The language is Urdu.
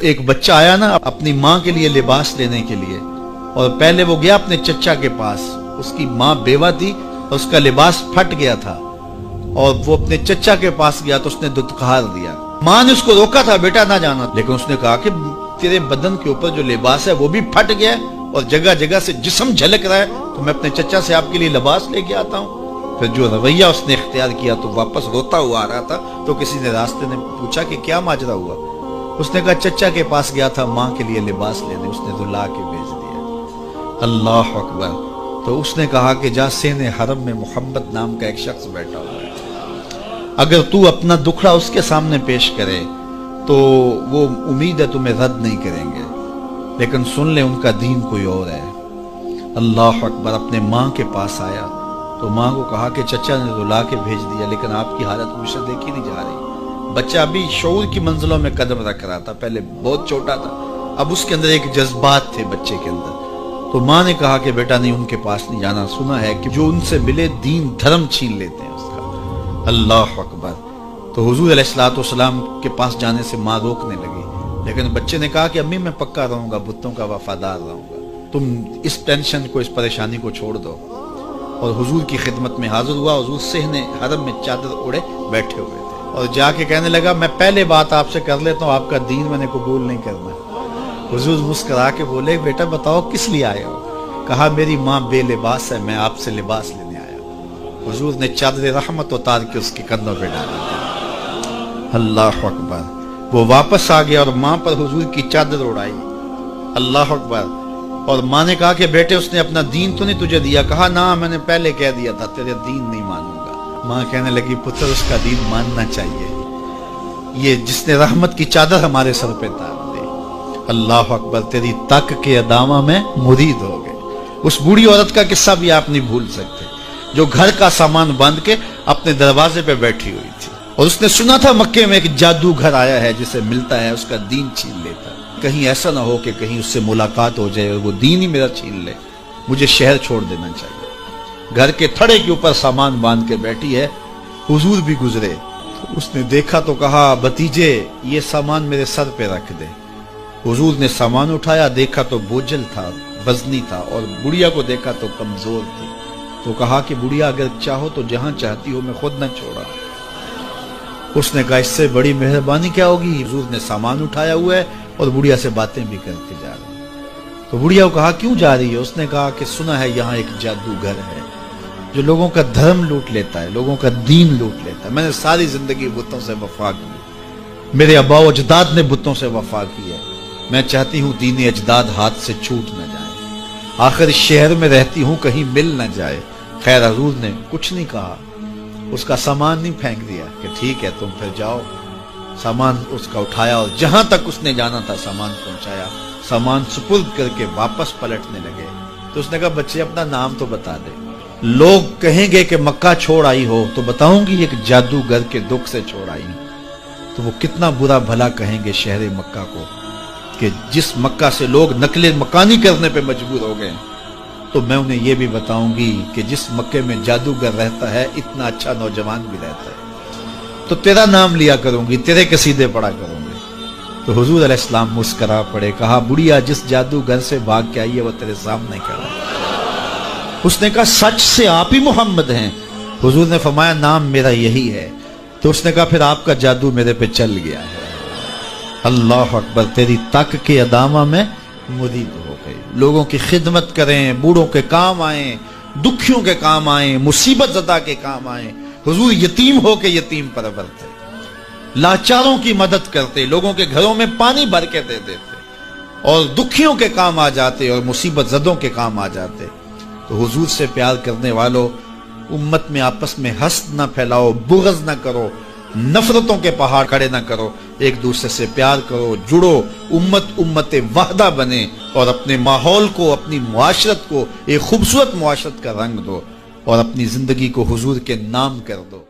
ایک بچہ آیا نا اپنی ماں کے لیے لباس لینے کے لیے، اور پہلے وہ گیا اپنے چچا کے پاس، اس کی ماں بیوہ تھی اور اس کا لباس پھٹ گیا تھا، اور وہ اپنے چچا کے پاس گیا تو اس نے دتکار دیا۔ ماں نے اس کو روکا تھا بیٹا نہ جانا، لیکن اس نے کہا کہ تیرے بدن کے اوپر جو لباس ہے وہ بھی پھٹ گیا ہے اور جگہ جگہ سے جسم جھلک رہا ہے، تو میں اپنے چچا سے آپ کے لیے لباس لے کے آتا ہوں۔ پھر جو رویہ اس نے اختیار کیا تو واپس روتا ہوا آ رہا تھا، تو کسی نے راستے نے پوچھا کہ کیا ماجرا ہوا؟ اس نے کہا چچا کے پاس گیا تھا ماں کے لیے لباس لینے، اس نے دلا کے بھیج دیا۔ اللہ اکبر۔ تو اس نے کہا کہ جا سین حرم میں محمد نام کا ایک شخص بیٹھا ہوا ہے، اگر تو اپنا دکھڑا اس کے سامنے پیش کرے تو وہ امید ہے تمہیں رد نہیں کریں گے، لیکن سن لے ان کا دین کوئی اور ہے۔ اللہ اکبر۔ اپنے ماں کے پاس آیا تو ماں کو کہا کہ چچا نے رلا کے بھیج دیا، لیکن آپ کی حالت مجھ سے دیکھی نہیں جا رہی۔ بچہ ابھی شعور کی منزلوں میں قدم رکھ رہا تھا، پہلے بہت چھوٹا تھا، اب اس کے اندر ایک جذبات تھے بچے کے اندر۔ تو ماں نے کہا کہ بیٹا نہیں ان کے پاس نہیں جانا، سنا ہے کہ جو ان سے ملے دین دھرم چھین لیتے ہیں اس کا۔ اللہ اکبر۔ تو حضور علیہ الصلوۃ والسلام کے پاس جانے سے ماں روکنے لگی، لیکن بچے نے کہا کہ امی میں پکا رہوں گا، بتوں کا وفادار رہوں گا، تم اس ٹینشن کو، اس پریشانی کو چھوڑ دو۔ اور حضور کی خدمت میں حاضر ہوا۔ حضور صحن حرم میں چادر اوڑے بیٹھے ہوئے تھے، اور جا کے کہنے لگا میں پہلے بات آپ سے کر لیتا ہوں، آپ کا دین میں نے قبول نہیں کرنا۔ حضور مسکرا کے بولے بیٹا بتاؤ کس لیے آئے ہو؟ کہا میری ماں بے لباس ہے، میں آپ سے لباس لینے آیا ہوں۔ حضور نے چادر رحمت اتار کے اس کے کندھوں پہ ڈالا۔ اللہ اکبر۔ وہ واپس آ گیا اور ماں پر حضور کی چادر اڑائی۔ اللہ اکبر۔ اور ماں نے کہا کہ بیٹے اس نے اپنا دین تو نہیں تجھے دیا؟ کہا نہ میں نے پہلے کہہ دیا تھا تیرے دین نہیں مانوں گا۔ ماں کہنے لگی پتر اس کا دین ماننا چاہیے، یہ جس نے رحمت کی چادر ہمارے سر پہ تار دی۔ اللہ اکبر۔ تیری تک کے ادامہ میں مرید ہو گئے۔ اس بوڑھی عورت کا قصہ بھی آپ نہیں بھول سکتے، جو گھر کا سامان باندھ کے اپنے دروازے پہ بیٹھی ہوئی تھی، اور اس نے سنا تھا مکے میں ایک جادوگر آیا ہے جسے ملتا ہے اس کا دین چھین لیتا ہے، کہیں ایسا نہ ہو کہ کہیں اس سے ملاقات ہو جائے اور وہ دین ہی میرا چھین لے، مجھے شہر چھوڑ دینا چاہیے۔ گھر کے تھڑے کے اوپر سامان باندھ کے بیٹھی ہے، حضور بھی گزرے، اس نے دیکھا تو کہا بھتیجے یہ سامان میرے سر پہ رکھ دے۔ حضور نے سامان اٹھایا، دیکھا تو بوجھل تھا، وزنی تھا، اور بڑھیا کو دیکھا تو کمزور تھی، تو کہا کہ بڑھیا اگر چاہو تو جہاں چاہتی ہو میں خود نہ چھوڑا۔ اس نے کہا اس سے بڑی مہربانی کیا ہوگی؟ حضور نے سامان اٹھایا ہوا ہے اور بڑھیا سے باتیں بھی کرتے جا رہے ہیں۔ تو بڑھیا کو کہا کیوں جا رہی ہے؟ اس نے کہا کہ سنا ہے یہاں ایک جادوگر ہے جو لوگوں کا دھرم لوٹ لیتا ہے، لوگوں کا دین لوٹ لیتا ہے۔ میں نے ساری زندگی بتوں سے وفا کی، میرے آباء و اجداد نے بتوں سے وفا کی ہے، میں چاہتی ہوں دین اجداد ہاتھ سے چھوٹ نہ جائے، آخر اس شہر میں رہتی ہوں کہیں مل نہ جائے۔ خیر حضور نے کچھ نہیں کہا، اس کا سامان نہیں پھینک دیا کہ ٹھیک ہے تم پھر جاؤ۔ سامان اس کا اٹھایا اور جہاں تک اس نے جانا تھا سامان پہنچایا، سامان سپرد کر کے واپس پلٹنے لگے۔ تو اس نے کہا بچے اپنا نام تو بتا دے، لوگ کہیں گے کہ مکہ چھوڑ آئی ہو تو بتاؤں گی ایک جادوگر کے دکھ سے چھوڑ آئی ہوں، تو وہ کتنا برا بھلا کہیں گے شہر مکہ کو کہ جس مکہ سے لوگ نقل مکانی کرنے پہ مجبور ہو گئے، تو میں انہیں یہ بھی بتاؤں گی کہ جس مکے میں جادوگر رہتا ہے اتنا اچھا نوجوان بھی رہتا ہے، تو تیرا نام لیا کروں گی، تیرے قصیدے پڑھا کروں گی۔ تو حضور علیہ السلام مسکرا پڑے، کہا بڑھیا جس جادوگر سے بھاگ کے آئی ہے وہ تیرے سامنے کھڑا ہے۔ اس نے کہا سچ سے آپ ہی محمد ہیں؟ حضور نے فرمایا نام میرا یہی ہے۔ تو اس نے کہا پھر آپ کا جادو میرے پہ چل گیا ہے۔ اللہ اکبر۔ تیری تک کے ادامہ میں مرید ہو گئی، لوگوں کی خدمت کریں، بوڑھوں کے کام آئیں، دکھیوں کے کام آئیں، مصیبت زدہ کے کام آئیں۔ حضور یتیم ہو کے یتیم پرور تھے، لاچاروں کی مدد کرتے، لوگوں کے گھروں میں پانی بھر کے دے دیتے، اور دکھیوں کے کام آ جاتے اور مصیبت زدوں کے کام آ جاتے۔ تو حضور سے پیار کرنے والوں، امت میں آپس میں حسد نہ پھیلاؤ، بغض نہ کرو، نفرتوں کے پہاڑ کھڑے نہ کرو، ایک دوسرے سے پیار کرو، جڑو، امت وحدہ بنے، اور اپنے ماحول کو، اپنی معاشرت کو ایک خوبصورت معاشرت کا رنگ دو، اور اپنی زندگی کو حضور کے نام کر دو۔